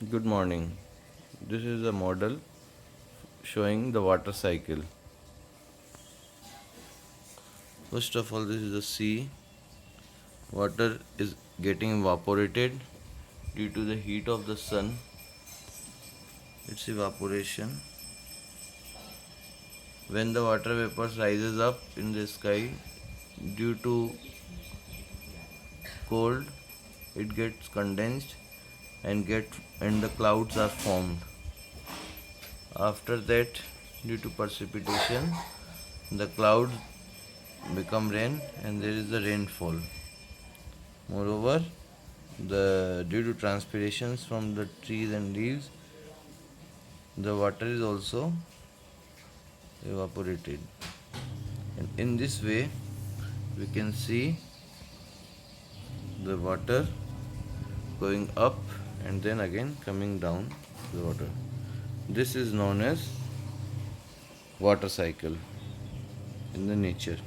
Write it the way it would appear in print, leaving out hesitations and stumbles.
Good morning. This is a model showing the water cycle. First of all, this is the sea. Water is getting evaporated due to the heat of the sun. It's evaporation. When the water vapors rises up in the sky due to cold, it gets condensed and the clouds are formed. After that, due to precipitation, the clouds become rain and there is the rainfall. Moreover, the due to transpirations from the trees and leaves, the water is also evaporated. And in this way, we can see the water going up and then again coming down the water. This is known as water cycle in the nature.